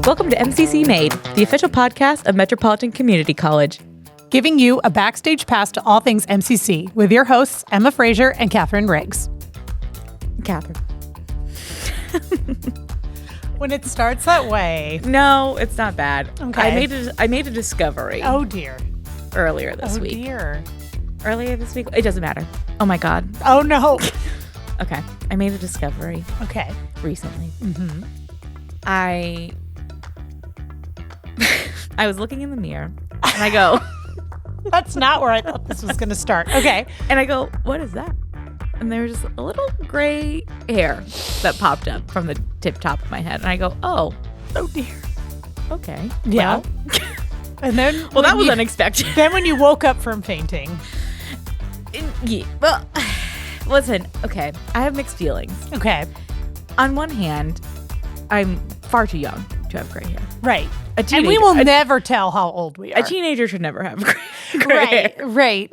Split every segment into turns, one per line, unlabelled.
Welcome to MCC Made, the official podcast of Metropolitan Community College.
Giving you a backstage pass to all things MCC with your hosts, Emma Frazier and Katherine Riggs.
Katherine.
When it starts that way.
No, it's not bad.
Okay.
I made a discovery.
Oh, dear.
Earlier this week.
Oh, dear.
Earlier this week? It doesn't matter. Oh, my God.
Oh, no.
Okay. I made a discovery.
Okay.
Recently.
Mm-hmm.
I was looking in the mirror, and I go...
That's not where I thought this was going to start. Okay.
And I go, what is that? And there was just a little gray hair that popped up from the tip top of my head. And I go, oh dear. Okay.
Yeah.
Well,
And then...
that was unexpected.
Then when you woke up from fainting.
Yeah. Well, listen, okay. I have mixed feelings.
Okay.
On one hand, I'm far too young to have gray hair.
Right.
And
we will never tell how old we are.
A teenager should never have gray hair.
Right.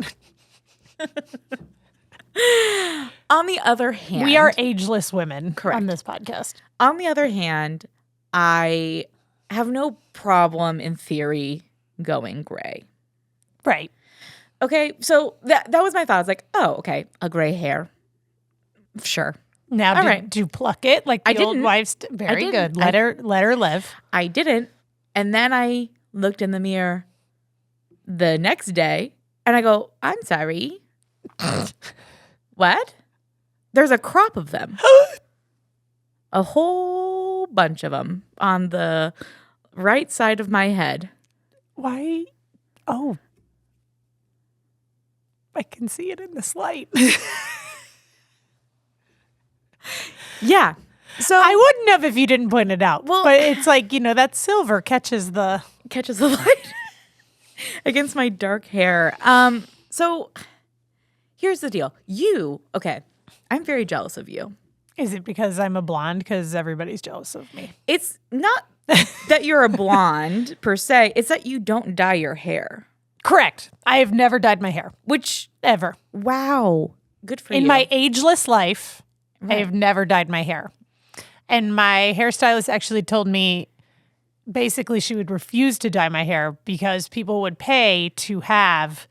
On the other hand...
We are ageless women.
Correct.
On this podcast.
On the other hand, I have no problem in theory going gray.
Right.
Okay, so that was my thought. I was like, oh, okay, a gray hair. Sure.
Now,
All right.
did you pluck it like the old
didn't.
wives? Very
didn't.
good. Let her live.
I didn't. And then I looked in the mirror the next day and I go, I'm sorry. What? There's a crop of them. A whole bunch of them on the right side of my head.
Why? Oh. I can see it in this light.
Yeah. So
I wouldn't have if you didn't point it out.
Well-
but it's like, that silver catches the
light against my dark hair. So here's the deal. I'm very jealous of you.
Is it because I'm a blonde? Because everybody's jealous of me.
It's not that you're a blonde per se. It's that you don't dye your hair.
Correct. I have never dyed my hair.
Which,
Ever.
wow. Good for you.
In my ageless life,
Right.
I have never dyed my hair. And my hairstylist actually told me basically she would refuse to dye my hair because people would pay to have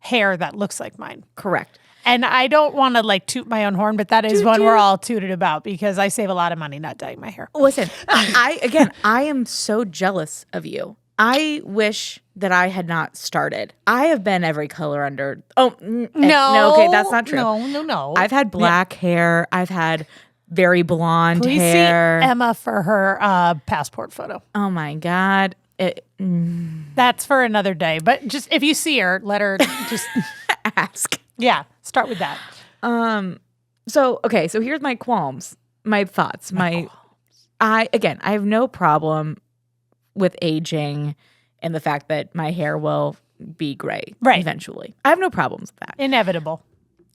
hair that looks like mine.
Correct.
And I don't want to toot my own horn, but that is
Toot,
one we're
toot.
all tooted about because I save a lot of money not dyeing my hair.
Listen, I am so jealous of you. I wish that I had not started. I have been every color under. No, okay, that's not true.
No.
I've had black hair. I've had very blonde
Please
hair.
see Emma for her passport photo.
Oh my God.
That's for another day. But just if you see her, let her just
Ask.
yeah, start with that.
So here's my qualms, my thoughts, I have no problem with aging and the fact that my hair will be gray eventually. I have no problems with that.
Inevitable.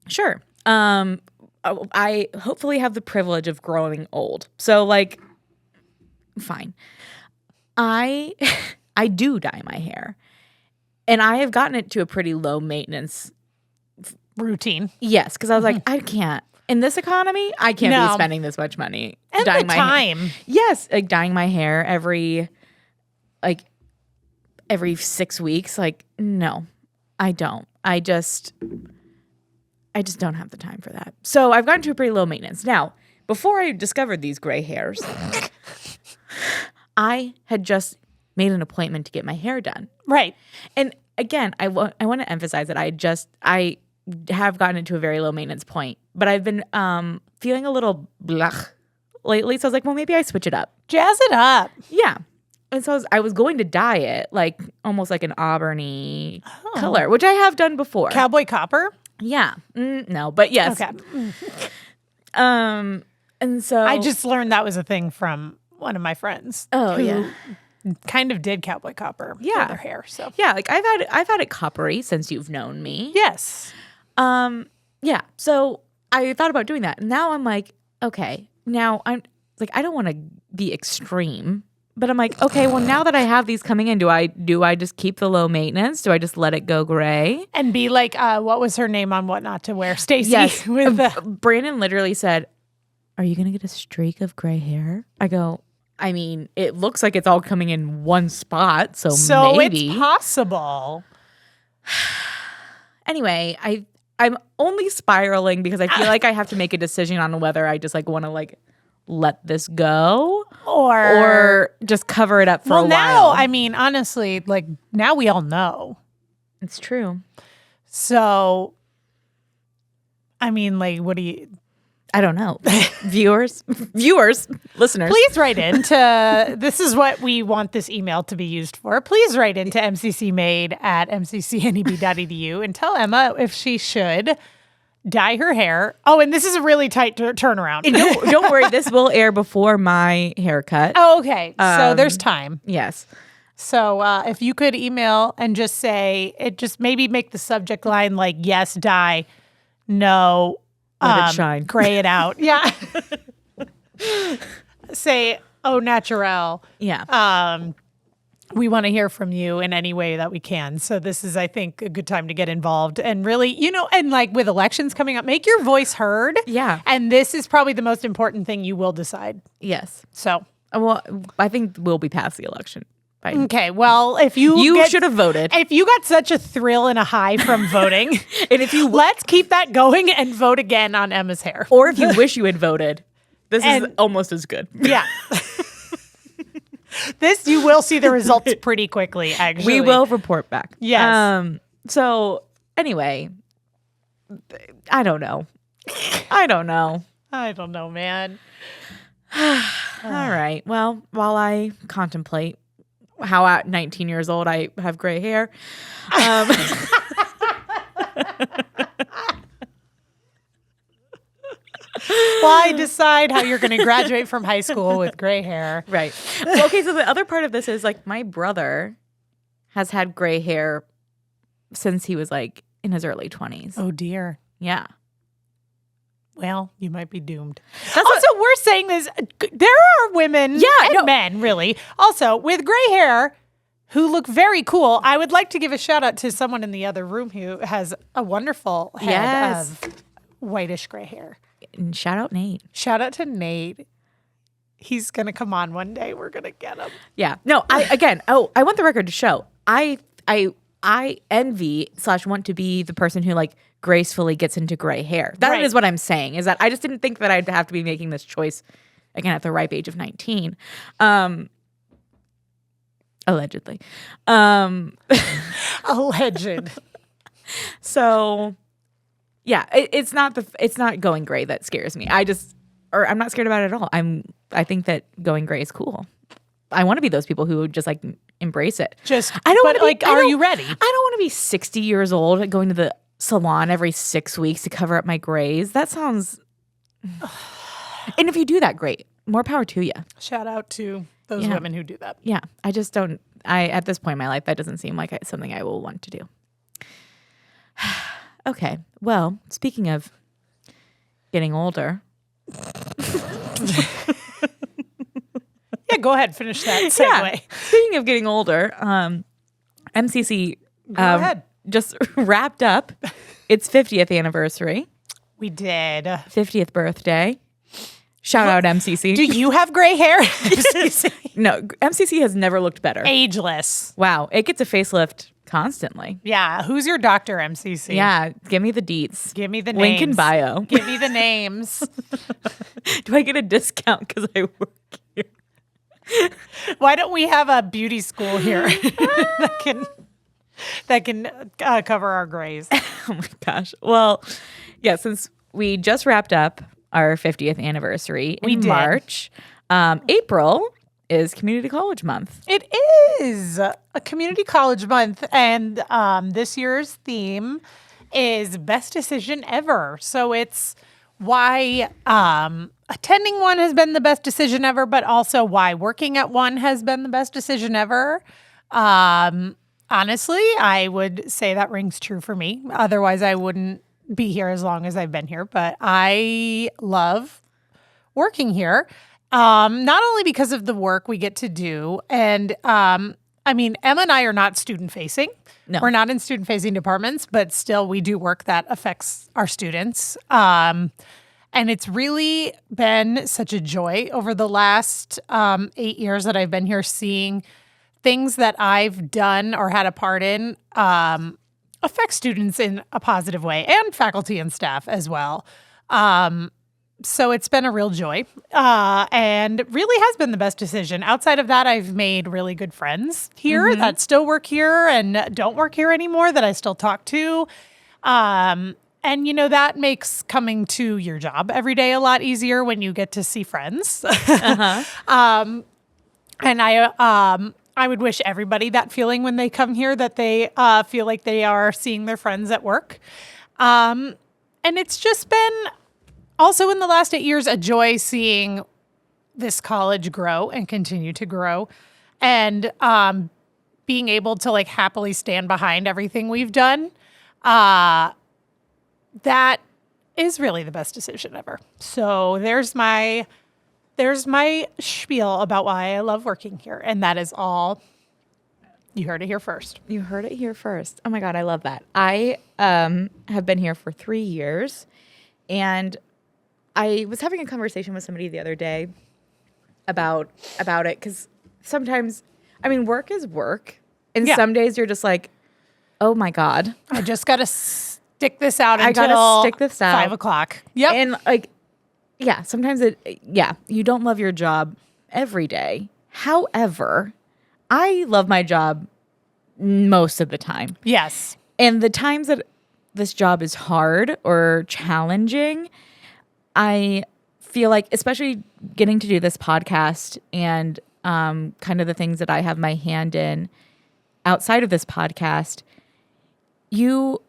Sure. I hopefully have the privilege of growing old. So fine. I do dye my hair. And I have gotten it to a pretty low maintenance
Routine.
Yes, because I was like, I can't. In this economy, I can't be spending this much money
And
dyeing
the
my
time.
hair. Yes, dyeing my hair every 6 weeks. No, I don't. I just don't have the time for that. So I've gotten to a pretty low maintenance. Now, before I discovered these gray hairs, I had just made an appointment to get my hair done.
Right.
And again, I want to emphasize that I have gotten it to a very low maintenance point, but I've been feeling a little blech lately. So I was like, well, maybe I switch it up.
Jazz it up.
Yeah. And so I was going to dye it almost like an auburny color, which I have done before.
Cowboy copper?
Yeah. No, but yes.
Okay.
And so
I just learned that was a thing from one of my friends.
Oh,
who
yeah.
Kind of did cowboy copper
Yeah.
for their hair. So
yeah, I've had it coppery since you've known me.
yes.
Yeah. So I thought about doing that. And now I'm like, okay, now I'm I don't want to be extreme, but I'm like, okay, well, now that I have these coming in, do I just keep the low maintenance? Do I just let it go gray?
And be like, what was her name on What Not to Wear? Stacy.
Yes.
With the
Brandon literally said, are you going to get a streak of gray hair? I go, I mean, it looks like it's all coming in one spot, so maybe.
It's possible.
Anyway, I'm only spiraling because I feel like I have to make a decision on whether I just like want to like let this go or just cover it up for a while.
Now, I mean, honestly, like now we all know.
It's true.
So, I mean, like, what do you?
I don't know. Viewers, listeners.
Please write in to, this is what we want this email to be used for. Please write into mccmade@mccneb.edu and tell Emma if she should dye her hair. Oh, and this is a really tight turnaround.
And don't worry, this will air before my haircut.
Oh, okay. So there's time.
Yes.
So if you could email and just say, just maybe make the subject line like, yes, dye, no,
let it shine.
Gray it out. Yeah. Say, oh, natural.
Yeah.
We want to hear from you in any way that we can. So this is, I think, a good time to get involved and really, and like with elections coming up, make your voice heard.
Yeah.
And this is probably the most important thing you will decide.
Yes.
So.
Well, I think we'll be past the election.
Okay, well, if you
should have voted.
If you got such a thrill and a high from voting,
and if you
let's keep that going and vote again on Emma's hair.
Or if you wish you had voted, this is almost as good.
Yeah. This, you will see the results pretty quickly, actually.
We will report back.
Yes.
So, anyway, I don't know. I don't know,
man.
All right. Well, while I contemplate how at 19 years old I have gray hair.
Why decide how you're going to graduate from high school with gray hair?
Right. Well, okay, so the other part of this is like my brother has had gray hair since he was like in his early 20s.
Oh, dear.
Yeah.
Well, you might be doomed. Also, we're saying this. There are women and men, really, also with gray hair who look very cool. I would like to give a shout out to someone in the other room who has a wonderful head of whitish gray hair.
And shout out Nate.
Shout out to Nate. He's going to come on one day. We're going to get him.
Yeah. No, I want the record to show. I envy / want to be the person who like gracefully gets into gray hair. That is what I'm saying, is that I just didn't think that I'd have to be making this choice again at the ripe age of 19. Allegedly.
Alleged.
So yeah, it's not going gray that scares me. I'm not scared about it at all. I think that going gray is cool. I want to be those people who just like embrace it.
Are you ready?
I don't want to be 60 years old going to the salon every 6 weeks to cover up my grays. That sounds. And if you do that, great. More power to you.
Shout out to those women who do that.
Yeah, I just don't. At this point in my life, that doesn't seem like something I will want to do. Okay. Well, speaking of getting older.
Yeah, go ahead. Finish that segue.
Yeah. Speaking of getting older, MCC
go ahead.
Just wrapped up its 50th anniversary.
We did.
50th birthday. Shout out MCC.
Do you have gray hair?
No, MCC has never looked better.
Ageless.
Wow. It gets a facelift constantly.
Yeah. Who's your doctor, MCC?
Yeah. Give me the deets.
Give me the names.
Link in bio.
Give me the names.
Do I get a discount because I work here?
Why don't we have a beauty school here that can cover our grays?
Oh my gosh. Well, yeah, since we just wrapped up our 50th anniversary in March, April is Community College Month.
It is a Community College Month, and this year's theme is Best Decision Ever. So it's why attending one has been the best decision ever, but also why working at one has been the best decision ever. Honestly, I would say that rings true for me. Otherwise, I wouldn't be here as long as I've been here. But I love working here, not only because of the work we get to do. And I mean, Emma and I are not student-facing.
No.
We're not in student-facing departments, but still we do work that affects our students. And it's really been such a joy over the last 8 years that I've been here, seeing things that I've done or had a part in affect students in a positive way, and faculty and staff as well. So it's been a real joy, and really has been the best decision. Outside of that, I've made really good friends here that still work here and don't work here anymore that I still talk to. And, that makes coming to your job every day a lot easier when you get to see friends. And I would wish everybody that feeling when they come here, that they feel like they are seeing their friends at work. And it's just been also in the last 8 years a joy seeing this college grow and continue to grow, and being able to happily stand behind everything we've done. That is really the best decision ever. So there's my spiel about why I love working here. And that is all. You heard it here first.
You heard it here first. Oh my God, I love that. I have been here for 3 years, and I was having a conversation with somebody the other day about it, because sometimes, work is work, and some days you're just like, oh my God,
I just got to stick this out
I
until
gotta stick this out.
5 o'clock. Yep.
And sometimes you don't love your job every day. However, I love my job most of the time.
Yes.
And the times that this job is hard or challenging, I feel like, especially getting to do this podcast and kind of the things that I have my hand in outside of this podcast, you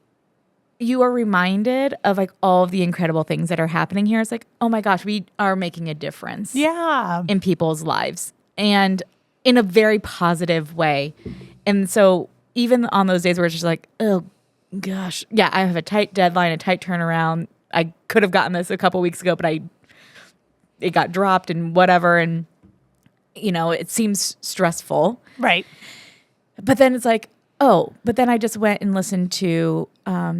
are reminded of all of the incredible things that are happening here. It's like, oh my gosh, we are making a difference in people's lives, and in a very positive way. And so even on those days where it's just like, oh gosh, yeah, I have a tight deadline, a tight turnaround. I could have gotten this a couple weeks ago, but it got dropped and whatever. And, it seems stressful.
Right.
But then it's like, but then I just went and listened to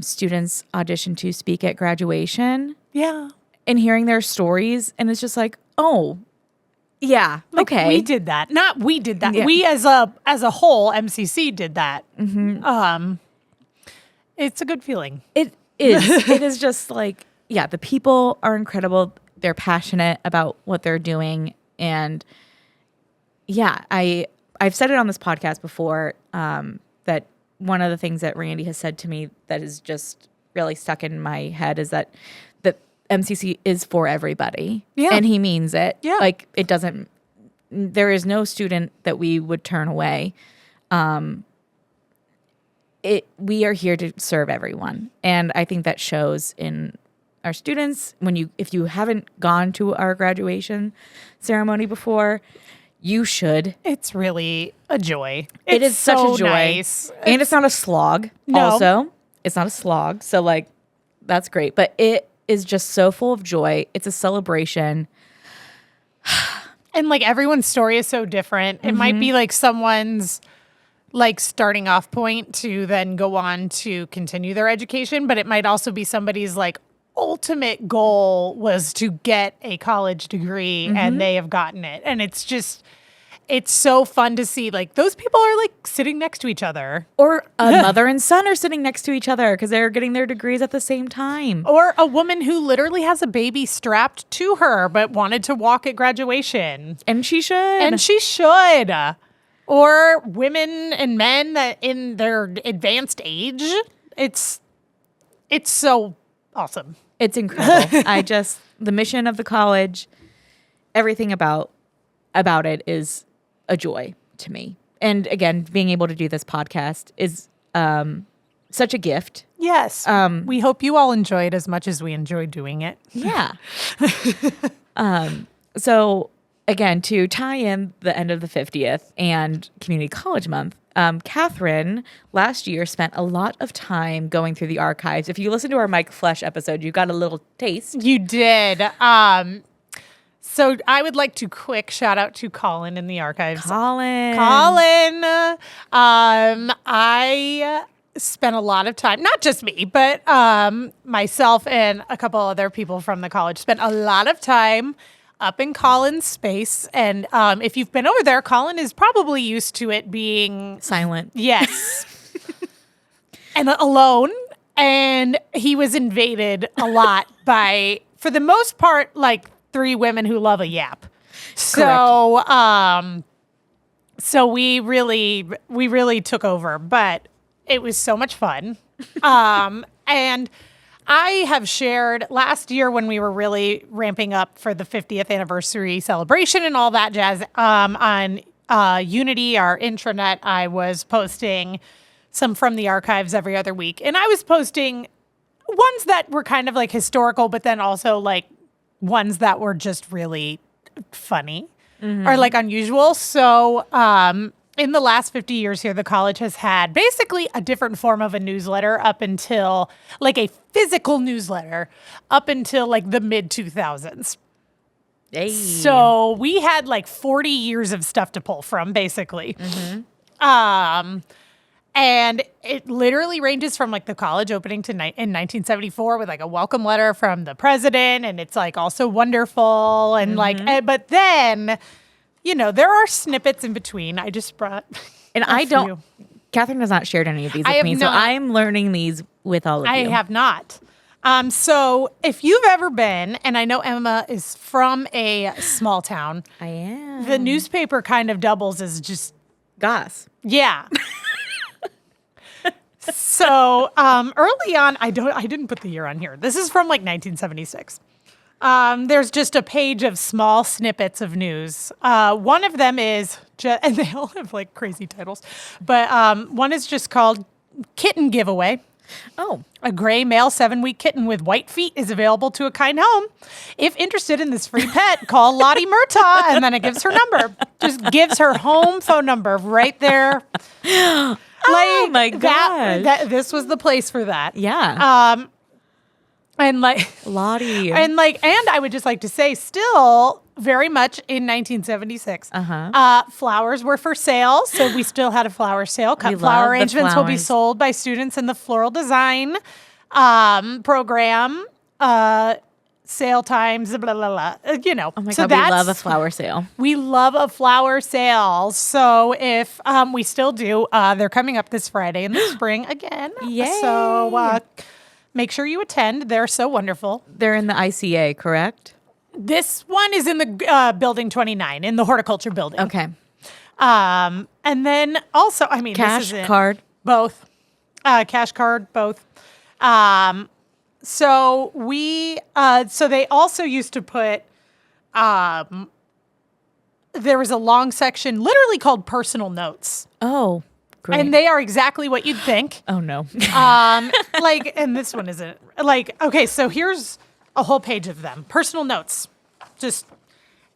students audition to speak at graduation.
Yeah.
And hearing their stories. And it's just like, oh, yeah, okay.
We did that. Not we did that.
Yeah.
We as a whole, MCC did that.
Mm-hmm.
It's a good feeling.
It is. It is just like, yeah, the people are incredible. They're passionate about what they're doing. And yeah, I've said it on this podcast before, that one of the things that Randy has said to me that is just really stuck in my head is that MCC is for everybody.
Yeah.
And he means it.
Yeah.
There is no student that we would turn away. We are here to serve everyone. And I think that shows in our students. If you haven't gone to our graduation ceremony before, you should.
It's really a joy.
It is such a joy.
Nice.
And it's not a slog.
No.
Also, it's not a slog. So that's great. But it is just so full of joy. It's a celebration.
And everyone's story is so different. It might be someone's starting off point to then go on to continue their education, but it might also be somebody's ultimate goal was to get a college degree and they have gotten it. And it's so fun to see those people are sitting next to each other.
Or a mother and son are sitting next to each other because they're getting their degrees at the same time.
Or a woman who literally has a baby strapped to her but wanted to walk at graduation.
And she should.
Or women and men that in their advanced age. It's so awesome.
It's incredible. The mission of the college, everything about it is a joy to me. And again, being able to do this podcast is such a gift.
Yes. We hope you all enjoy it as much as we enjoy doing it.
Yeah. So again, to tie in the end of the 50th and Community College Month, Katherine last year spent a lot of time going through the archives. If you listen to our Mike Flesh episode, you got a little taste.
You did. So I would like to quick shout out to Colin in the archives.
Colin.
I spent a lot of time, not just me, but myself and a couple other people from the college spent a lot of time up in Colin's space. And if you've been over there, Colin is probably used to it being
silent.
Yes. And alone. And he was invaded a lot by, for the most part, like 3 women who love a yap. So, so we really took over, but it was so much fun. And I have shared last year when we were really ramping up for the 50th anniversary celebration and all that jazz, on Unity, our intranet, I was posting some from the archives every other week. And I was posting ones that were kind of like historical, but then also like ones that were just really funny or like unusual. So in the last 50 years here, the college has had basically a different form of a newsletter up until like a physical newsletter up until like the mid 2000s.
Hey.
So we had like 40 years of stuff to pull from, basically. And it literally ranges from like the college opening to in 1974 with like a welcome letter from the president. And it's like also wonderful. And like, but then, you know, there are snippets in between. I just brought.
And I don't, Catherine has not shared any of these with me. So I'm learning these with all of you.
I have not. So if you've ever been, and I know Emma is from a small town.
I am.
The newspaper kind of doubles as just.
Goss.
Yeah. So early on, I didn't put the year on here. This is from like 1976. There's just a page of small snippets of news. One of them is, and they all have like crazy titles, but one is just called Kitten Giveaway.
Oh.
A gray male 7-week kitten with white feet is available to a kind home. If interested in this free pet, call Lottie Murtaugh, and then it gives her number. Just gives her home phone number right there.
Oh my God.
This was the place for that.
Yeah.
And like
Lottie.
And I would just like to say, still very much in 1976, flowers were for sale. So we still had a flower sale. Cut flower arrangements will be sold by students in the floral design program. Sale times, blah, blah, blah. You know.
Oh my God, we love a flower sale.
We love a flower sale. So if we still do, they're coming up this Friday in the spring again.
Yay.
So make sure you attend. They're so wonderful.
They're in the ICA, correct?
This one is in the building 29, in the horticulture building.
Okay.
And then also, I mean,
cash,
this is
card?
Both. Cash card, both. So they also used to put, there was a long section literally called personal notes.
Oh, great.
And they are exactly what you'd think.
Oh, no.
And this one isn't. Like, okay, so here's a whole page of them. Personal notes. Just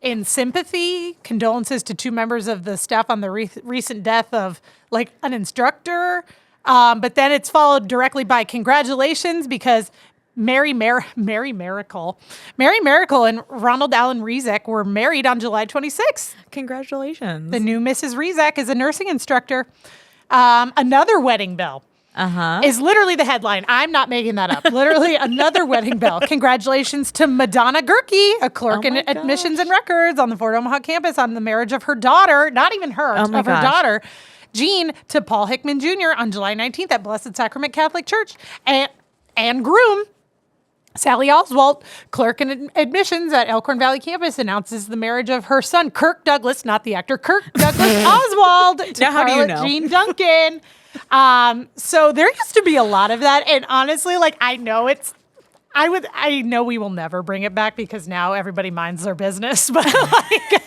in sympathy, condolences to 2 members of the staff on the recent death of, like, an instructor. But then it's followed directly by congratulations because Mary Miracle and Ronald Allen Rezek were married on July 26th.
Congratulations.
The new Mrs. Rezek is a nursing instructor. Another wedding bell is literally the headline. I'm not making that up. Literally another wedding bell. Congratulations to Madonna Gerke, a clerk in admissions and records on the Fort Omaha campus on the marriage of her daughter, not even her, of her daughter, Jean, to Paul Hickman Jr. on July 19th at Blessed Sacrament Catholic Church. And groom, Sally Oswald, clerk in admissions at Elkhorn Valley campus, announces the marriage of her son, Kirk Douglas, not the actor, Kirk Douglas Oswald, to
now, how do you know?
Jean Duncan. So there used to be a lot of that. And honestly, like, I know we will never bring it back because now everybody minds their business. But like,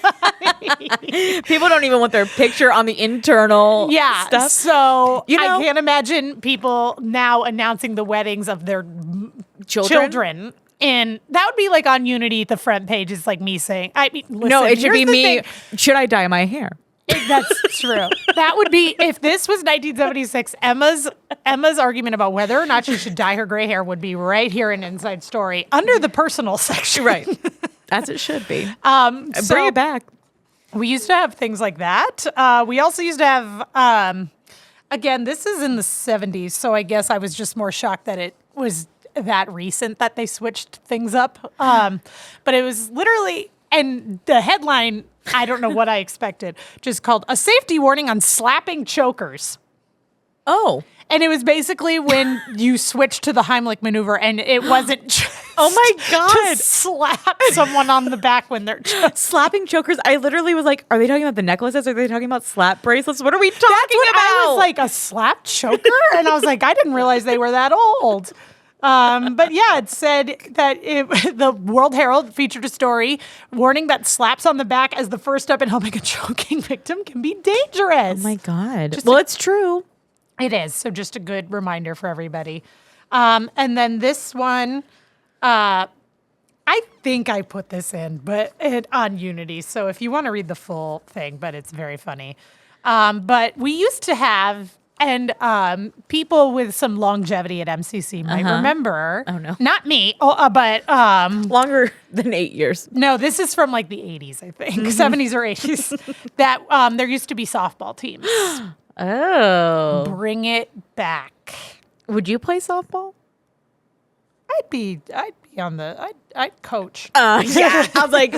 people don't even want their picture on the internal stuff.
So I can't imagine people now announcing the weddings of their children. And that would be like on Unity, the front page is like me saying, listen,
no, it should be me. Should I dye my hair?
That's true. That would be, if this was 1976, Emma's argument about whether or not she should dye her gray hair would be right here in Inside Story under the personal section.
Right. As it should be.
Bring
it back.
We used to have things like that. We also used to have Again, this is in the 70s, so I guess I was just more shocked that it was that recent that they switched things up. But it was literally, and the headline, I don't know what I expected, just called "A Safety Warning on Slapping Chokers."
Oh.
And it was basically when you switched to the Heimlich maneuver, and it wasn't just
Oh my God.
to slap someone on the back when they're just
Slapping chokers. I literally was like, are they talking about the necklaces? Are they talking about slap bracelets? What are we talking
That's what
about?
I was like, a slap choker? And I was like, I didn't realize they were that old. But yeah, it said that the World Herald featured a story warning that slaps on the back as the first step in helping a choking victim can be dangerous.
Oh my God. Well, it's true.
It is. So just a good reminder for everybody. And then this one, I think I put this in, but on Unity. So if you want to read the full thing, but it's very funny. But we used to have, and people with some longevity at MCC might remember.
Oh, no.
Not me, but
Longer than 8 years.
no, this is from like the 80s, I think, 70s or 80s, that there used to be softball teams.
Oh.
Bring it back.
Would you play softball?
I'd be on the, I'd coach.
Yeah. I was like,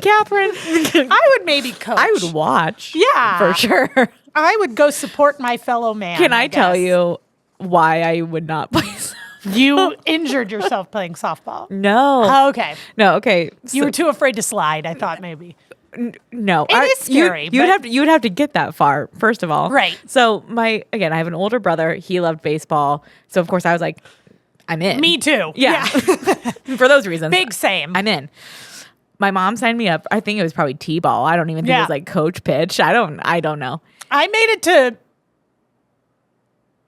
Catherine.
I would maybe coach.
I would watch.
Yeah.
For sure.
I would go support my fellow man.
Can I tell
guess.
you why I would not play softball?
You injured yourself playing softball.
No.
Oh, okay.
No, okay.
You were too afraid to slide, I thought maybe.
No,
It is scary,
You would
but-
have to get that far, first of all.
Right.
So I have an older brother. He loved baseball, so of course I was like, I'm in.
Me too.
Yeah. For those reasons,
Big same.
I'm in. My mom signed me up. I think it was probably t-ball. I don't even think it
Yeah.
was like coach pitch. I don't know.
I made it to,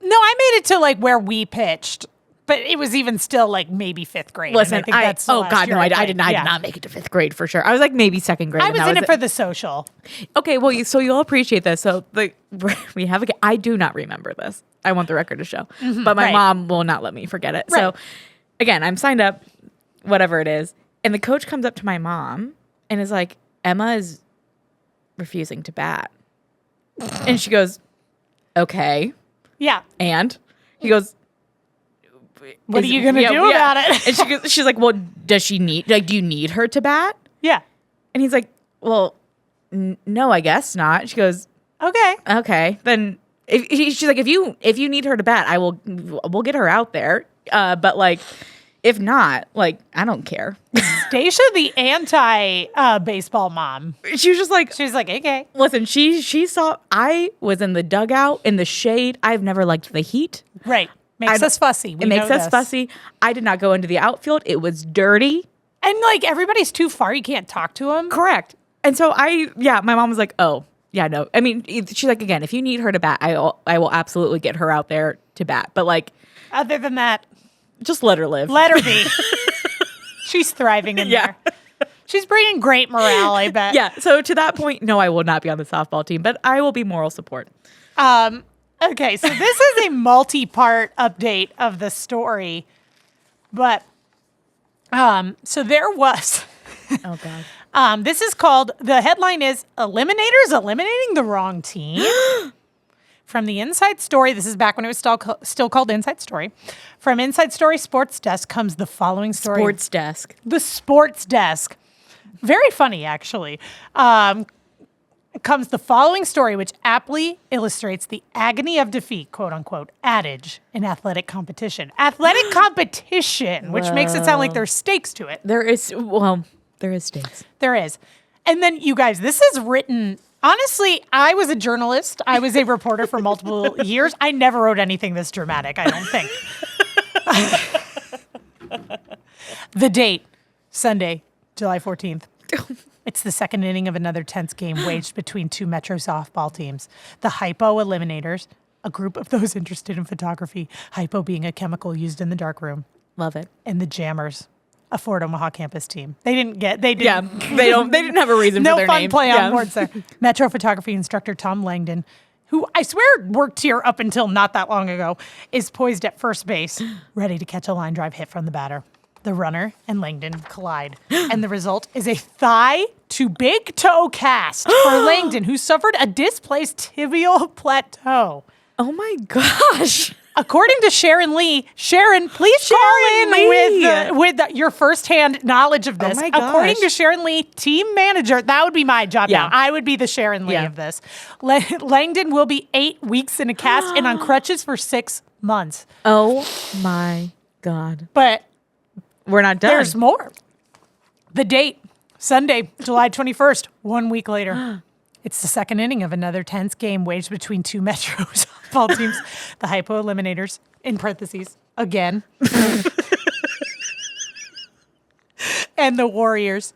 no, I made it to like where we pitched. But it was even still like maybe fifth grade.
Listen,
and I think that's the
oh
last
God,
year
no, I
played.
did
Yeah.
not make it to fifth grade for sure. I was like maybe second grade.
I
and
was
that
in it for the social.
Okay, well, so you'll appreciate this. So we have I do not remember this. I want the record to show, but my
right.
mom will not let me forget it.
Right.
So again, I'm signed up, whatever it is, and the coach comes up to my mom and is like, Emma is refusing to bat, and she goes, okay,
Yeah.
and he goes,
What are you going to do about it?
And she's like, well, does she need, like, do you need her to bat?
Yeah.
And he's like, well, no, I guess not. She goes,
Okay.
then she's like, if you need her to bat, we'll get her out there. But like, if not, like, I don't care.
Stacia, the anti baseball mom.
She was just like,
She's like, okay.
listen, she saw I was in the dugout in the shade. I've never liked the heat.
Right. Makes us fussy.
It makes us fussy. I did not go into the outfield. It was dirty.
And like everybody's too far. You can't talk to them.
Correct. And so my mom was like, oh, yeah, no. I mean, she's like, again, if you need her to bat, I will absolutely get her out there to bat. But like,
Other than that,
just let her live.
let her be. She's thriving in
Yeah.
there. She's bringing great morale, I bet.
Yeah. So to that point, no, I will not be on the softball team, but I will be moral support.
Okay, so this is a multi-part update of the story. But so there was
Oh God.
this is called, the headline is Eliminators Eliminating the Wrong Team. From the Inside Story, this is back when it was still called Inside Story. From Inside Story Sports Desk comes the following story.
Sports desk.
The Sports Desk. Very funny, actually. Comes the following story, which aptly illustrates the agony of defeat, quote unquote, adage in athletic competition. Athletic competition, which makes it sound like there's stakes to it.
There is stakes.
There is. And then, you guys, this is written. Honestly, I was a journalist. I was a reporter for multiple years. I never wrote anything this dramatic, I don't think. The date, Sunday, July 14th. It's the second inning of another tense game waged between two Metro softball teams. The Hypo Eliminators, a group of those interested in photography, hypo being a chemical used in the darkroom,
Love it.
and the Jammers, a Fort Omaha campus team. They didn't.
Yeah. They didn't have a reason
No
for their
fun
name.
play
Yeah.
on boards there. Metro photography instructor Tom Langdon, who I swear worked here up until not that long ago, is poised at first base, ready to catch a line drive hit from the batter. The runner and Langdon collide, and the result is a thigh to big toe cast for Langdon, who suffered a displaced tibial plateau.
Oh my gosh.
According to Sharon Lee, Sharon, please call in
Lee.
with your firsthand knowledge of this.
Oh my gosh.
According to Sharon Lee, team manager, that would be my job
Yeah.
now. I would be the Sharon Lee of this. Langdon will be 8 weeks in a cast and on crutches for 6 months.
Oh my God.
But
We're not done.
there's more. The date, Sunday, July 21st, 1 week later. It's the second inning of another tense game waged between two Metro softball teams, the Hypo Eliminators, in parentheses, again, and the Warriors,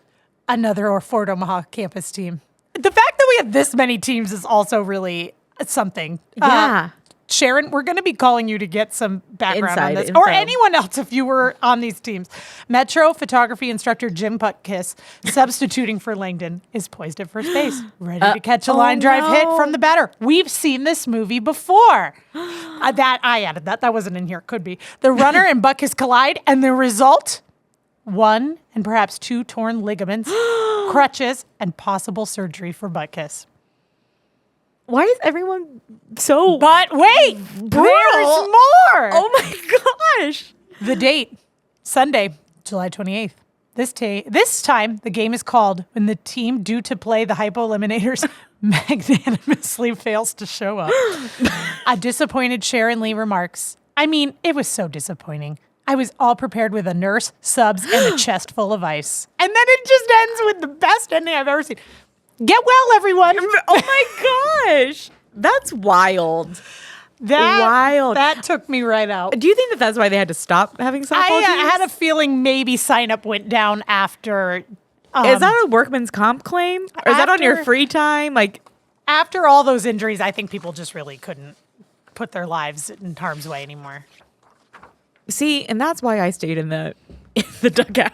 another Fort Omaha campus team. The fact that we have this many teams is also really something.
Yeah.
Sharon, we're going to be calling you to get some background on
Inside
this,
info.
or anyone else if you were on these teams. Metro photography instructor Jim Putkiss, substituting for Langdon, is poised at first base, ready to catch a line drive hit from the batter. We've seen this movie before. That I added that. That wasn't in here. Could be. The runner and Butkiss collide, and the result: 1 and perhaps 2 torn ligaments, crutches, and possible surgery for Butkiss.
Why is everyone so
But wait,
brutal?
there's more.
Oh my gosh.
The date, Sunday, July 28th. This time, the game is called when the team due to play the Hypo Eliminators magnanimously fails to show up. A disappointed Sharon Lee remarks, I mean, it was so disappointing. I was all prepared with a nurse, subs, and a chest full of ice. And then it just ends with the best ending I've ever seen. Get well, everyone.
Oh my gosh. That's wild. Wild.
That took me right out.
Do you think that that's why they had to stop having softball
I
teams?
had a feeling maybe sign up went down after.
Is that a workman's comp claim? Or is that on your
after-
free time? Like,
After all those injuries, I think people just really couldn't put their lives in harm's way anymore.
see, and that's why I stayed in the dugout.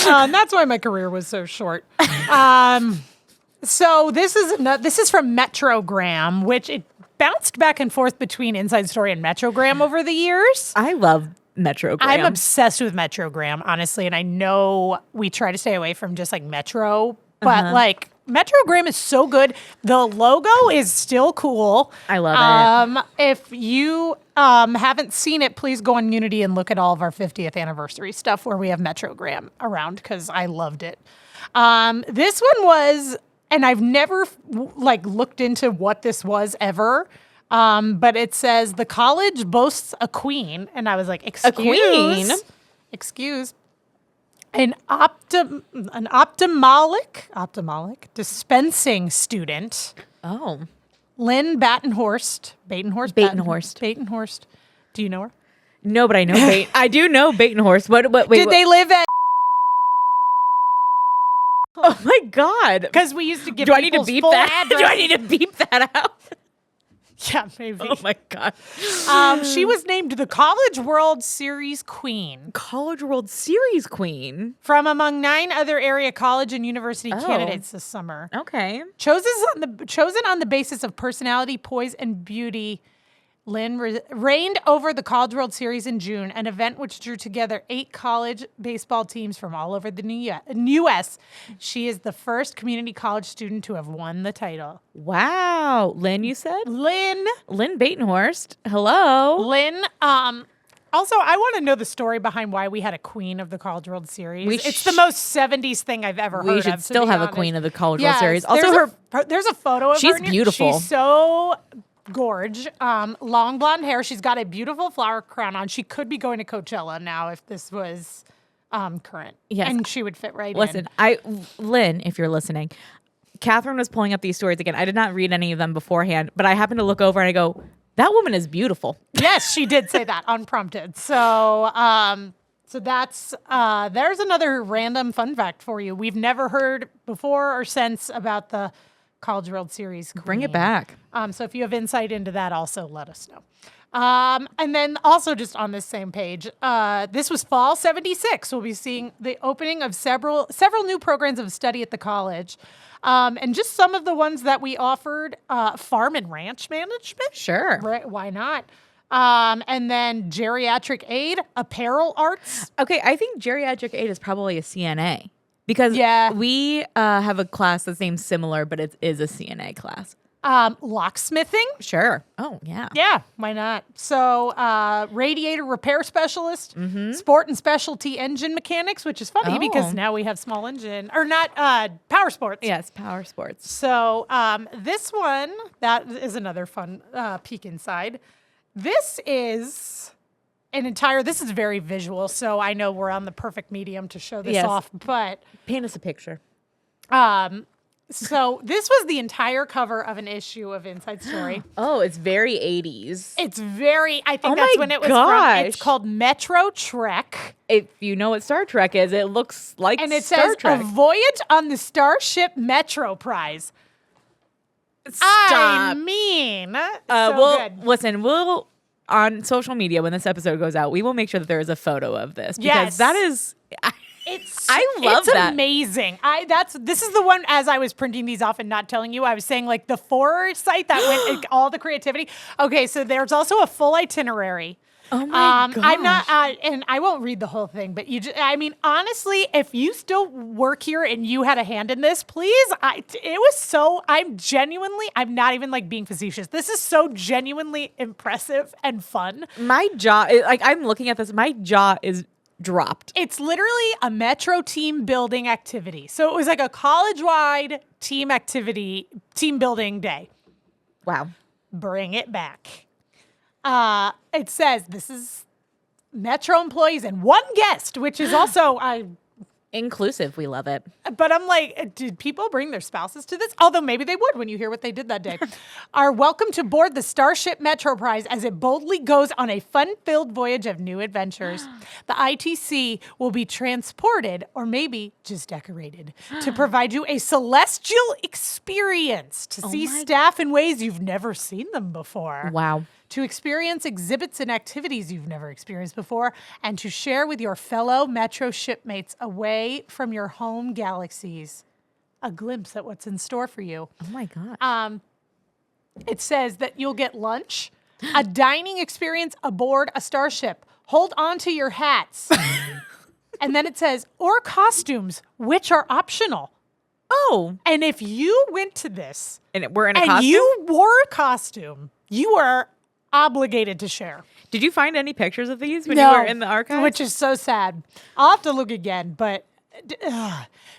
And that's why my career was so short. So this is from Metrogram, which it bounced back and forth between Inside Story and Metrogram over the years.
I love Metrogram.
I'm obsessed with Metrogram, honestly, and I know we try to stay away from just like Metro, but like Metrogram is so good. The logo is still cool.
I love
it. If you haven't seen it, please go on Unity and look at all of our 50th anniversary stuff where we have Metrogram around because I loved it. This one was, and I've never like looked into what this was ever. But it says the college boasts a queen, and I was like, excuse,
A queen?
Excuse. An ophthalmic dispensing student,
Oh.
Lynn Batenhorst. Batenhorst. Do you know her?
No, but I know I do know Batenhorst. Wait,
Did they live at?
Oh my God.
Because we used to give.
Do I need to
people's
beep
full
that? Do I
address.
need to beep that out?
Yeah, maybe.
Oh my God.
She was named the College World Series Queen
College World Series queen.
from among 9 other area college and university candidates this summer.
Okay.
Chosen on the basis of personality, poise, and beauty, Lynn reigned over the College World Series in June, an event which drew together 8 college baseball teams from all over the U.S. She is the first community college student to have won the title.
Wow. Lynn, you said?
Lynn.
Lynn Batenhorst. Hello.
Lynn, also, I want to know the story behind why we had a queen of the College World Series. It's the most 70s thing I've ever heard of.
We should still have a queen of the College World
Yes,
Series. Also,
there's a photo of her.
She's
in here.
beautiful.
She's so gorge. Long blonde hair. She's got a beautiful flower crown on. She could be going to Coachella now if this was current.
Yes.
And she would fit right
listen,
in.
Lynn, if you're listening, Katherine was pulling up these stories again. I did not read any of them beforehand, but I happened to look over and I go, that woman is beautiful.
Yes, she did say that unprompted. So that's there's another random fun fact for you. We've never heard before or since about the College World Series queen.
Bring it back.
So if you have insight into that, also let us know. And then also just on this same page, this was fall 76. We'll be seeing the opening of several new programs of study at the college. And just some of the ones that we offered, farm and ranch management.
Sure.
Right, why not? And then geriatric aid, apparel arts.
Okay, I think geriatric aid is probably a CNA because
Yeah.
we have a class that's named similar, but it is a CNA class.
Locksmithing.
Sure. Oh, yeah.
Yeah, why not? So, radiator repair specialist, sport and specialty engine mechanics, which is funny because now we have small engine, or not, power sports.
Yes, power sports.
So, this one, that is another fun peek inside. This is this is very visual, so I know we're on the perfect medium to show this off, but.
Paint us a picture.
So this was the entire cover of an issue of Inside Story.
Oh, it's very 80s.
It's very, I think that's when it was from. It's called Metro Trek.
If you know what Star Trek is, it looks like
and it
Star
says
Trek.
A voyage on the Starship Metro Prize.
Stop.
I mean, good.
Listen, we'll, on social media when this episode goes out, we will make sure that there is a photo of this. Because that is... I love that.
It's amazing. This is the one, as I was printing these off and not telling you, I was saying like the foresight that went, all the creativity. Okay, so there's also a full itinerary.
Oh my gosh.
I'm not, and I won't read the whole thing, but honestly, if you still work here and you had a hand in this, please, I'm not even like being facetious. This is so genuinely impressive and fun.
My jaw, I'm looking at this, my jaw is dropped.
It's literally a Metro team building activity. So it was like a college-wide team building day.
Wow.
Bring it back. It says this is Metro employees and one guest, which is also
inclusive. We love it.
But I'm like, did people bring their spouses to this? Although maybe they would when you hear what they did that day. Are welcome to board the Starship Metro Prize as it boldly goes on a fun-filled voyage of new adventures. The ITC will be transported, or maybe just decorated, to provide you a celestial experience, to see staff in ways you've never seen them before.
Wow.
To experience exhibits and activities you've never experienced before, and to share with your fellow Metro shipmates away from your home galaxies. A glimpse at what's in store for you.
Oh my gosh.
It says that you'll get lunch, a dining experience aboard a starship. Hold on to your hats. And then it says, or costumes, which are optional.
Oh.
And if you went to this
and we're in a costume?
And you wore a costume, you are obligated to share.
Did you find any pictures of these when you were in the archives?
Which is so sad. I'll have to look again, but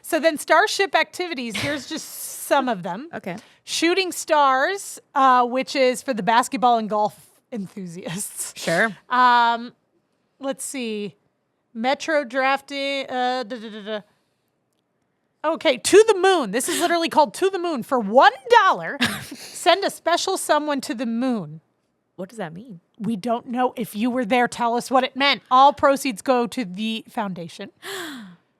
so then Starship activities, here's just some of them.
Okay.
Shooting Stars, which is for the basketball and golf enthusiasts.
Sure.
Let's see. Metro drafting. Okay, To the Moon. This is literally called To the Moon. For $1, send a special someone to the moon.
What does that mean?
We don't know. If you were there, tell us what it meant. All proceeds go to the foundation.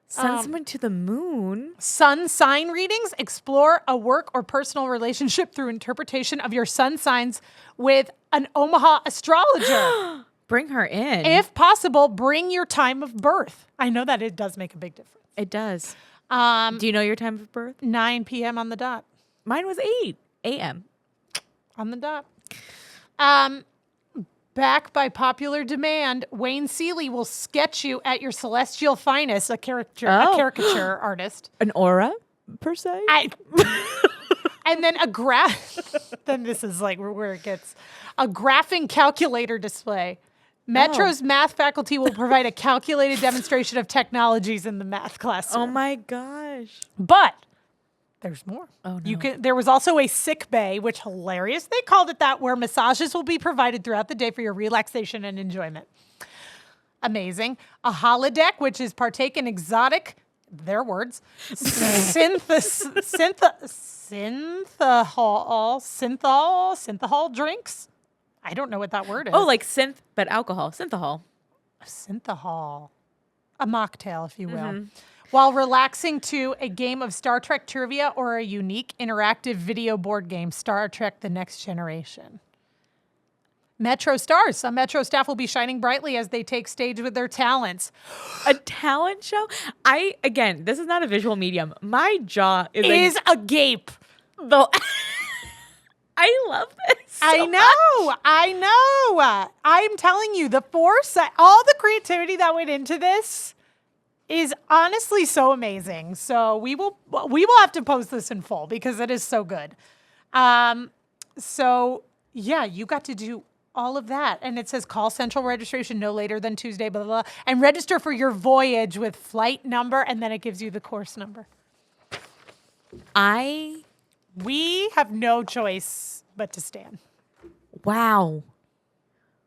Send someone to the moon?
Sun sign readings. Explore a work or personal relationship through interpretation of your sun signs with an Omaha astrologer.
Bring her in.
If possible, bring your time of birth. I know that it does make a big difference.
It does. Do you know your time of birth?
9 p.m. on the dot.
Mine was 8 a.m.
On the dot. Back by popular demand, Wayne Seeley will sketch you at your celestial finest, a caricature artist.
An aura, per se?
And then then this is like where it gets a graphing calculator display. Metro's math faculty will provide a calculated demonstration of technologies in the math classroom.
Oh my gosh.
But there's more.
Oh no.
There was also a sick bay, which hilarious. They called it that, where massages will be provided throughout the day for your relaxation and enjoyment. Amazing. A holodeck, which is partake in exotic, their words, synthahol drinks. I don't know what that word is.
Oh, like synth, but alcohol. Synthahol.
Synthahol. A mocktail, if you will. While relaxing to a game of Star Trek trivia or a unique interactive video board game, Star Trek The Next Generation. Metro Stars. Some Metro staff will be shining brightly as they take stage with their talents.
A talent show? Again, this is not a visual medium. My jaw is
agape.
I love this.
I know. I'm telling you, the foresight, all the creativity that went into this is honestly so amazing. So we will have to post this in full because it is so good. So yeah, you got to do all of that. And it says call central registration no later than Tuesday, blah, blah, blah, and register for your voyage with flight number. And then it gives you the course number. We have no choice but to stand.
Wow.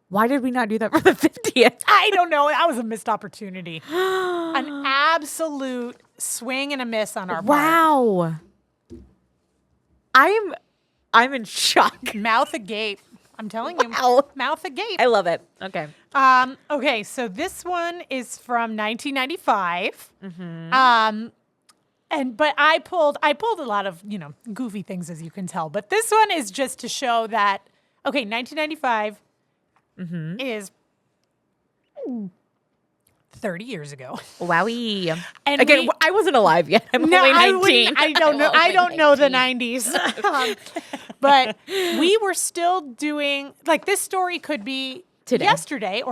Why did we not do that for the 50th?
I don't know. That was a missed opportunity. An absolute swing and a miss on our part.
Wow. I'm in shock.
Mouth agape. I'm telling you.
Wow.
Mouth agape.
I love it. Okay.
Okay, so this one is from 1995. But I pulled a lot of, goofy things, as you can tell. But this one is just to show that 1995 is 30 years ago.
Wowie.
And
again, I wasn't alive yet. I'm only 19.
I don't know. I don't know the 90s. But we were still doing, this story could be yesterday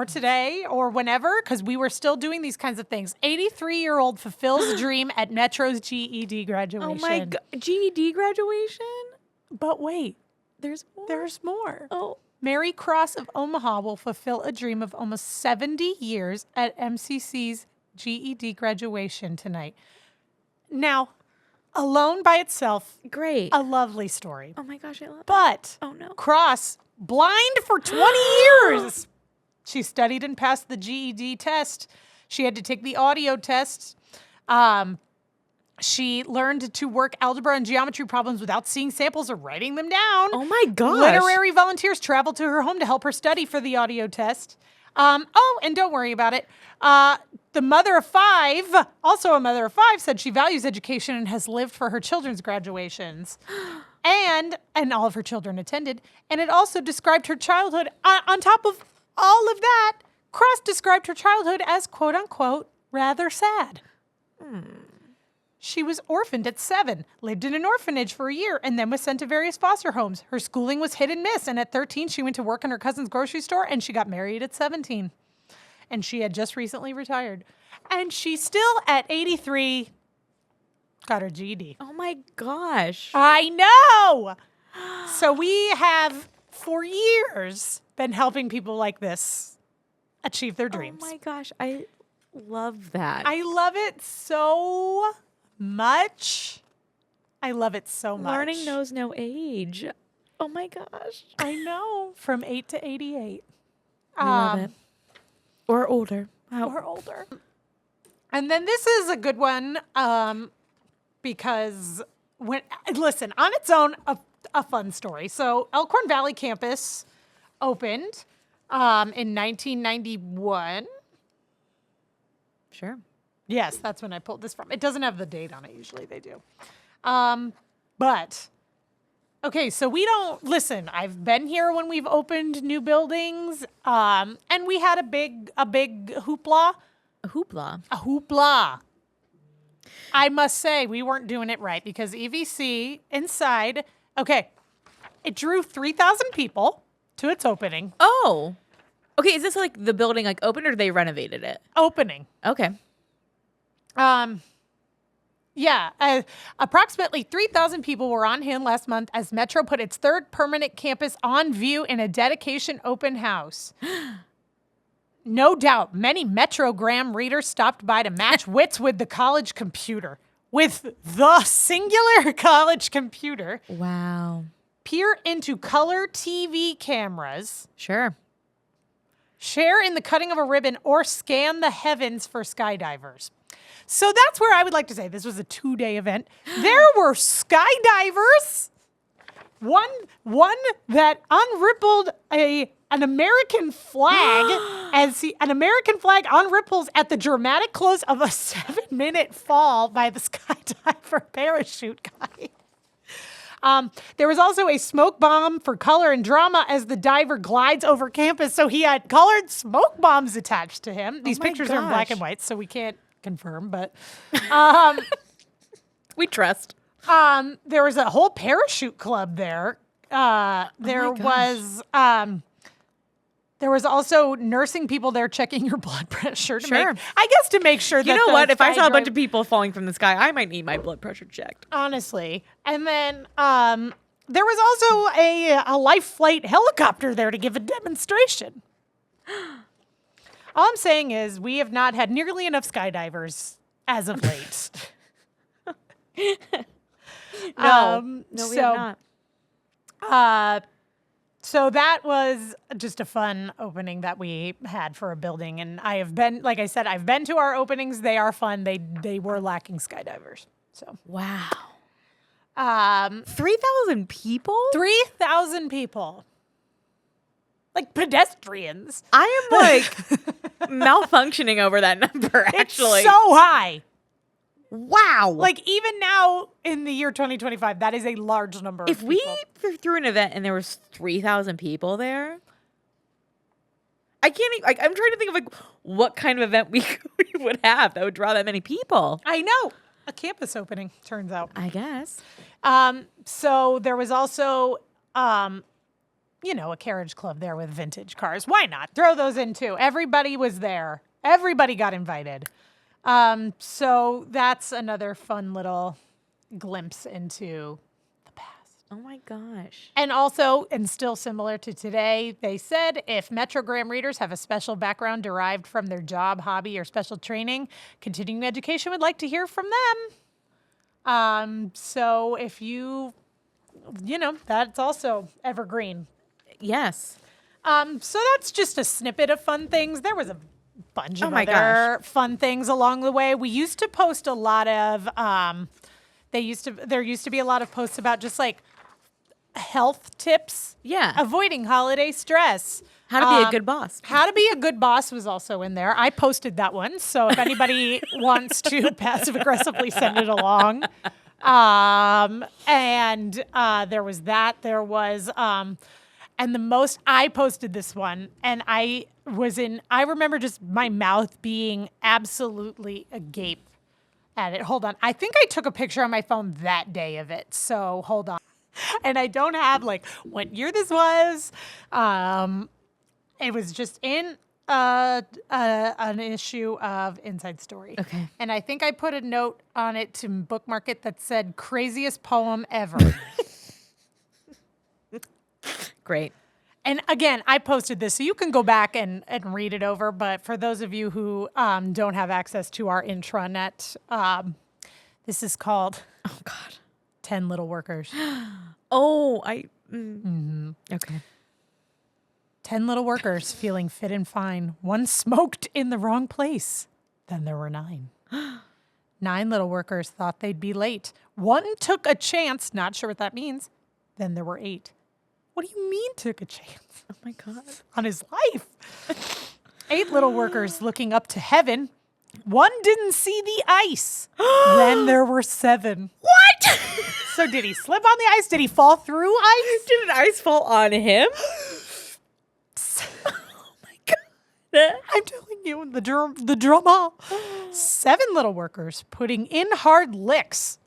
or whenever, because we were still doing these kinds of things. 83-year-old fulfills dream at Metro's GED graduation.
Oh my God. GED graduation?
But wait.
There's more?
There's more.
Oh.
Mary Cross of Omaha will fulfill a dream of almost 70 years at MCC's GED graduation tonight. Now, alone by itself,
great.
A lovely story.
Oh my gosh, I love it.
But
oh no.
Cross, blind for 20 years. She studied and passed the GED test. She had to take the audio test. She learned to work algebra and geometry problems without seeing samples or writing them down.
Oh my gosh.
Literary volunteers traveled to her home to help her study for the audio test. And don't worry about it. The mother of five, also a mother of five, said she values education and has lived for her children's graduations. And all of her children attended. And it also described her childhood. On top of all of that, Cross described her childhood as, quote unquote, rather sad. She was orphaned at 7, lived in an orphanage for a year, and then was sent to various foster homes. Her schooling was hit and miss, and at 13, she went to work in her cousin's grocery store, and she got married at 17. And she had just recently retired. And she still, at 83, got her GED.
Oh my gosh.
I know! So we have, for years, been helping people like this achieve their dreams.
Oh my gosh, I love that.
I love it so much. I love it so much.
Learning knows no age. Oh my gosh.
I know. From 8 to 88.
I love it. Or older. Wow.
Or older. And then this is a good one because on its own, a fun story. So Elkhorn Valley campus opened in 1991.
Sure.
Yes, that's when I pulled this from. It doesn't have the date on it. Usually they do. But, okay, so we don't, listen, I've been here when we've opened new buildings, and we had a big hoopla.
A hoopla?
A hoopla. I must say, we weren't doing it right because EVC inside, okay, it drew 3,000 people to its opening.
Oh. Okay, is this like the building opened or they renovated it?
Opening.
Okay.
Approximately 3,000 people were on hand last month as Metro put its third permanent campus on view in a dedication open house. No doubt, many Metrogram readers stopped by to match wits with the college computer. With the singular college computer.
Wow.
Peer into color TV cameras.
Sure.
Share in the cutting of a ribbon or scan the heavens for skydivers. So that's where I would like to say this was a 2-day event. There were skydivers. One that unrippled an American flag an American flag unripples at the dramatic close of a 7-minute fall by the skydiver parachute guy. There was also a smoke bomb for color and drama as the diver glides over campus. So he had colored smoke bombs attached to him. These pictures are in black and white, so we can't confirm, but
we trust.
There was a whole parachute club there. There was also nursing people there checking your blood pressure to make sure that
you know what? If I saw a bunch of people falling from the sky, I might need my blood pressure checked.
Honestly. And then There was also a life flight helicopter there to give a demonstration. All I'm saying is we have not had nearly enough skydivers as of late.
No, we have not.
So that was just a fun opening that we had for a building. And I have been, like I said, I've been to our openings. They are fun. They were lacking skydivers. So
Wow.
3,000
people?
3,000 people. Like pedestrians.
I am like malfunctioning over that number, actually.
It's so high.
Wow.
Like even now in the year 2025, that is a large number
if
of people.
we threw an event and there was 3,000 people there, I can't even, like, I'm trying to think of like what kind of event we would have that would draw that many people.
I know. A campus opening, turns out.
I guess.
So there was also, a carriage club there with vintage cars. Why not? Throw those in too. Everybody was there. Everybody got invited. So that's another fun little glimpse into the past.
Oh my gosh.
And also, and still similar to today, they said if Metrogram readers have a special background derived from their job, hobby, or special training, continuing education would like to hear from them. So if that's also evergreen.
Yes.
So that's just a snippet of fun things. There was a bunch of
my
other fun things along the way. We used to post a lot of, there used to be a lot of posts about just like health tips.
Yeah.
Avoiding holiday stress.
How to be a good boss.
How to be a good boss was also in there. I posted that one. So if anybody wants to passive aggressively send it along. There was that. There was, and the most, I posted this one and I remember just my mouth being absolutely agape at it. Hold on. I think I took a picture on my phone that day of it. So hold on. And I don't have like what year this was. It was just in an issue of Inside Story.
Okay.
And I think I put a note on it to bookmark it that said craziest poem ever.
Great.
And again, I posted this, so you can go back and read it over. But for those of you who don't have access to our intranet, this is called
Oh, God.
10 Little Workers.
Okay.
10 little workers feeling fit and fine. One smoked in the wrong place. Then there were 9. 9 little workers thought they'd be late. One took a chance. Not sure what that means. Then there were 8. What do you mean took a chance?
Oh, my God.
On his life. 8 little workers looking up to heaven. One didn't see the ice. Then there were 7.
What?
So did he slip on the ice? Did he fall through ice?
Did an ice fall on him? Oh, my God.
I'm telling you, the drama. 7 little workers putting in hard licks.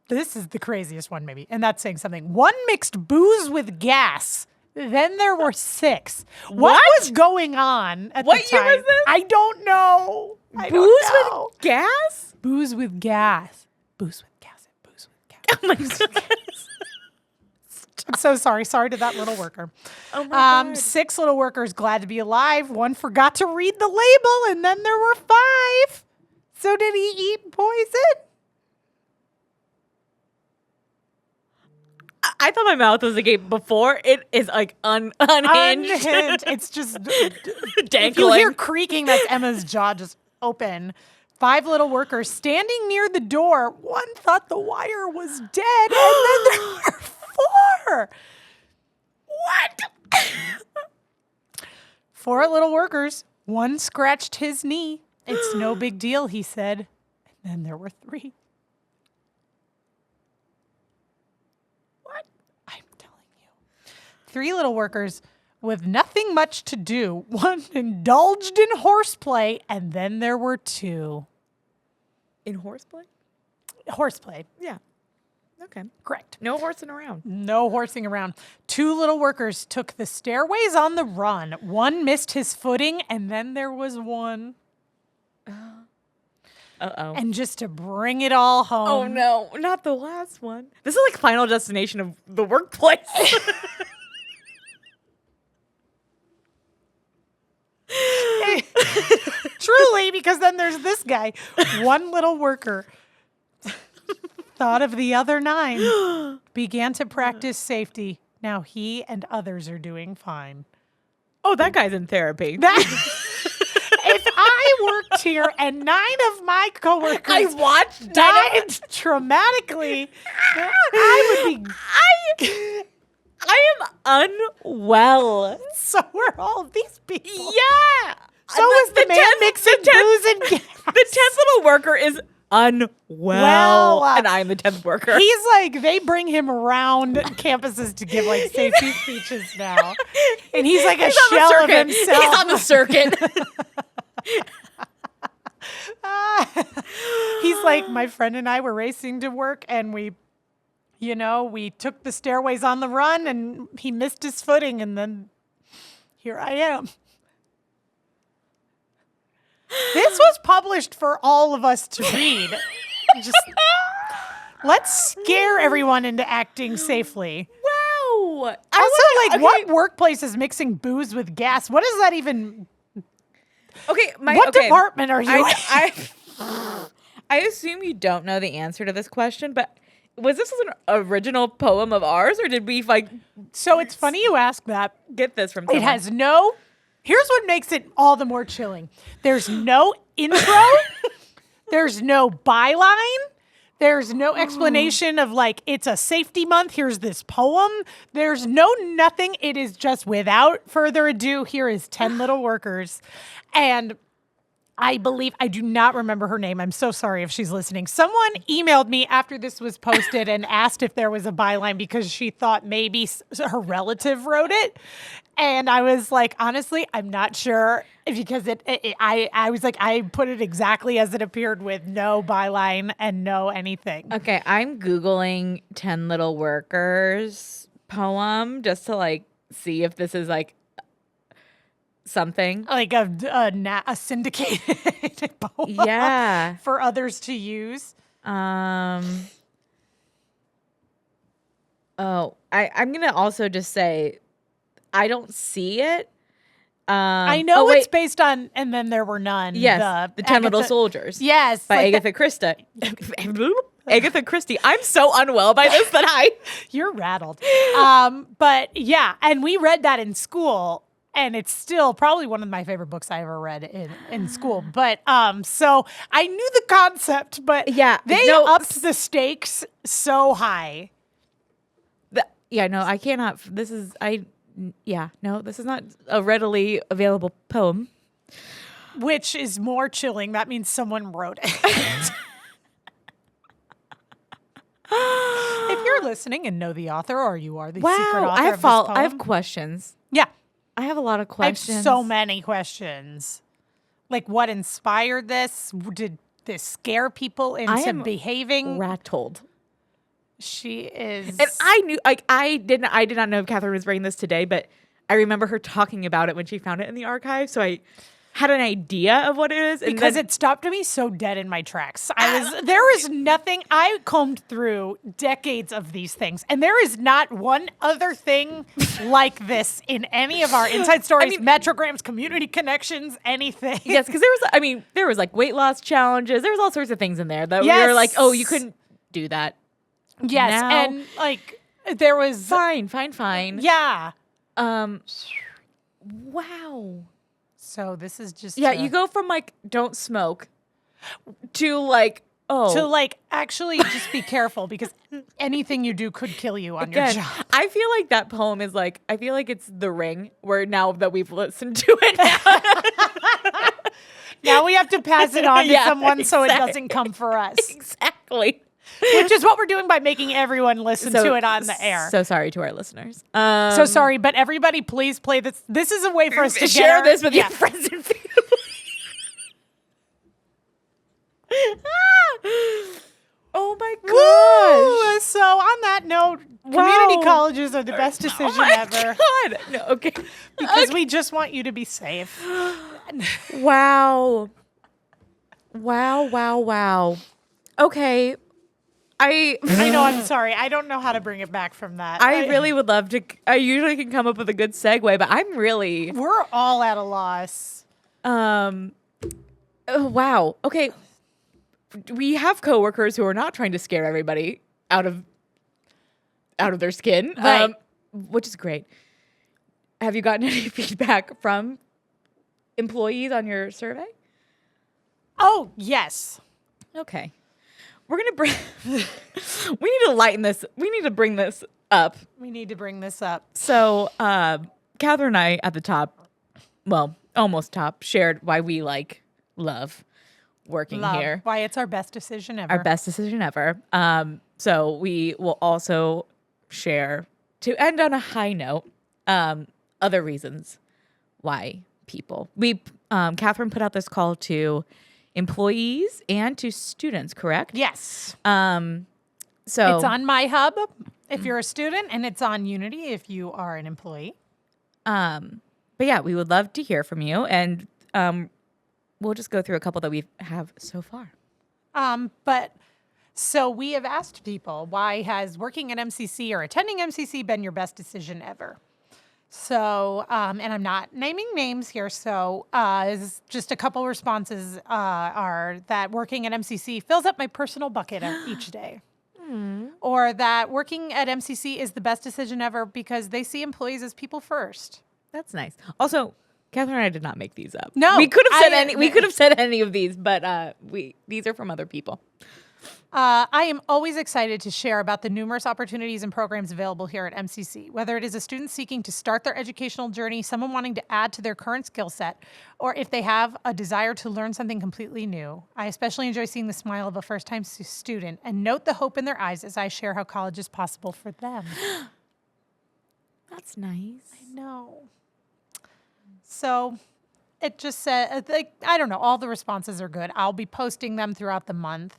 This is the craziest one maybe, and that's saying something. 1 mixed booze with gas. Then there were 6. What was going on at the time?
What year was this?
I don't know.
Booze with gas?
Booze with gas. Booze with gas. Booze with gas.
Oh, my God.
I'm so sorry. Sorry to that little worker.
Oh, my God.
6 little workers glad to be alive. 1 forgot to read the label, and then there were 5. So did he eat poison?
I thought my mouth was agape before. It is like unhinged.
Unhinged. It's just
dangling.
If you hear creaking, that's Emma's jaw just open. 5 little workers standing near the door. 1 thought the wire was dead, and then there were 4. What? 4 little workers. 1 scratched his knee. It's no big deal, he said. And then there were 3. I'm telling you. 3 little workers with nothing much to do. 1 indulged in horseplay, and then there were 2.
In horseplay?
Horseplay.
Yeah. Okay.
Correct.
No horsing around.
No horsing around. 2 little workers took the stairways on the run. 1 missed his footing, and then there was 1.
Uh-oh.
And just to bring it all home.
Oh no, not the last one. This is like Final Destination of the workplace.
Truly, because then there's this guy, one little worker, thought of the other 9, began to practice safety. Now he and others are doing fine.
Oh, that guy's in therapy.
If I worked here and 9 of my coworkers
I watched
died traumatically, I would be.
I am unwell.
So were all of these people.
Yeah.
So was the man mixing booze and gas.
The 10th little worker is unwell.
Well,
and I'm the 10th worker.
He's like, they bring him around campuses to give like safety speeches now. And he's like he's shell of himself.
He's on the circuit.
He's like, my friend and I were racing to work and we took the stairways on the run and he missed his footing and then here I am. This was published for all of us to read. Just let's scare everyone into acting safely.
Wow.
What workplace is mixing booze with gas? What is that even?
Okay,
what department are you in?
I assume you don't know the answer to this question, but was this an original poem of ours, or did we
So it's funny you ask that.
get this from someone?
It has no. Here's what makes it all the more chilling. There's no intro. There's no byline. There's no explanation of it's a safety month. Here's this poem. There's nothing. It is just without further ado, here is 10 Little Workers. And I do not remember her name. I'm so sorry if she's listening. Someone emailed me after this was posted and asked if there was a byline because she thought maybe her relative wrote it. And I was like, honestly, I'm not sure because I was like, I put it exactly as it appeared with no byline and no anything.
Okay, I'm Googling 10 Little Workers poem just to see if this is something.
Like a syndicated poem
Yeah.
for others to use.
I'm going to also just say I don't see it.
I know it's based on And Then There Were None.
Yes, the 10 Little Soldiers.
Yes.
By Agatha Christie. Agatha Christie. I'm so unwell by this that
You're rattled. But yeah, and we read that in school. And it's still probably one of my favorite books I ever read in school. But so I knew the concept, but they upped the stakes so high.
I cannot. This is not a readily available poem.
Which is more chilling. That means someone wrote it. If you're listening and know the author, or you are the secret author of this poem.
I have questions.
Yeah.
I have a lot of questions.
I have so many questions. Like, what inspired this? Did this scare people into behaving?
Rattled.
She is.
And I knew, I did not know if Katherine was writing this today, but I remember her talking about it when she found it in the archive. So I had an idea of what it is.
Because it stopped me so dead in my tracks. There is nothing. I combed through decades of these things, and there is not one other thing like this in any of our Inside Stories, Metrograms, Community Connections, anything.
Yes, because there was weight loss challenges. There was all sorts of things in there that we were like, oh, you couldn't do that.
Yes,
now,
and there was
fine.
Yeah.
Wow.
So this is just
you go from don't smoke to
actually just be careful because anything you do could kill you on your job.
I feel like that poem is I feel like it's The Ring, where now that we've listened to it
now we have to pass it on to someone so it doesn't come for us.
Exactly.
Which is what we're doing by making everyone listen to it on the air.
So sorry to our listeners.
So sorry, but everybody please play this. This is a way for us to
share this with your friends and family. Oh my gosh.
Ooh, so on that note, community colleges are the best decision ever.
God. No, okay.
Because we just want you to be safe.
Wow. Wow. Okay.
I know, I'm sorry. I don't know how to bring it back from that.
I really would love to. I usually can come up with a good segue, but I'm really.
We're all at a loss.
Oh, wow. Okay. We have coworkers who are not trying to scare everybody out of their skin,
Right.
which is great. Have you gotten any feedback from employees on your survey?
Oh, yes.
Okay. We're going to bring, we need to lighten this. We need to bring this up.
We need to bring this up.
So, Katherine and I at the top, well, almost top, shared why we love working here.
Why it's our best decision ever.
Our best decision ever. So we will also share, to end on a high note, other reasons why Katherine put out this call to employees and to students, correct?
Yes.
So
It's on My Hub if you're a student, and it's on Unity if you are an employee.
But yeah, we would love to hear from you, and we'll just go through a couple that we have so far.
So we have asked people, why has working at MCC or attending MCC been your best decision ever? So, and I'm not naming names here, so just a couple responses are that working at MCC fills up my personal bucket each day. Or that working at MCC is the best decision ever because they see employees as people first.
That's nice. Also, Katherine and I did not make these up.
No,
we could have said any. We could have said any of these, but these are from other people.
I am always excited to share about the numerous opportunities and programs available here at MCC, whether it is a student seeking to start their educational journey, someone wanting to add to their current skill set, or if they have a desire to learn something completely new. I especially enjoy seeing the smile of a first-time student and note the hope in their eyes as I share how college is possible for them.
That's nice.
I know. So it just said, I don't know, all the responses are good. I'll be posting them throughout the month.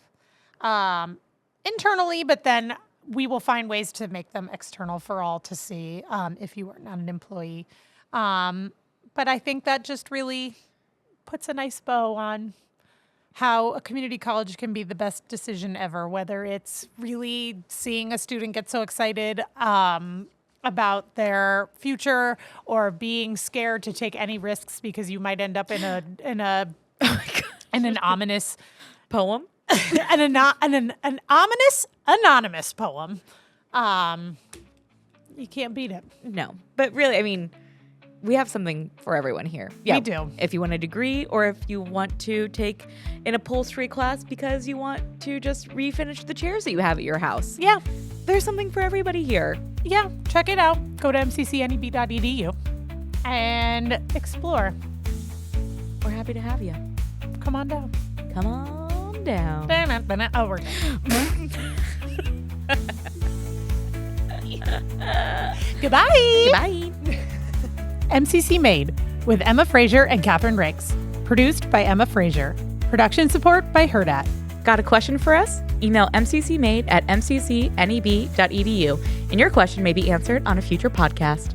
Internally, but then we will find ways to make them external for all to see if you are not an employee. But I think that just really puts a nice bow on how a community college can be the best decision ever, whether it's really seeing a student get so excited about their future or being scared to take any risks because you might end up in an ominous
Poem?
an ominous anonymous poem. You can't beat it.
No. But really, I mean, we have something for everyone here. Yeah,
we do.
If you want a degree or if you want to take an upholstery class because you want to just refinish the chairs that you have at your house.
Yeah.
There's something for everybody here.
Yeah. Check it out. Go to mccneb.edu and explore.
We're happy to have you.
Come on down.
Come on down.
Oh, we're done. Goodbye.
Bye.
MCC Made with Emma Frazier and Katherine Riggs. Produced by Emma Frazier. Production support by Herdat.
Got a question for us? Email mccmade@mccneb.edu, and your question may be answered on a future podcast.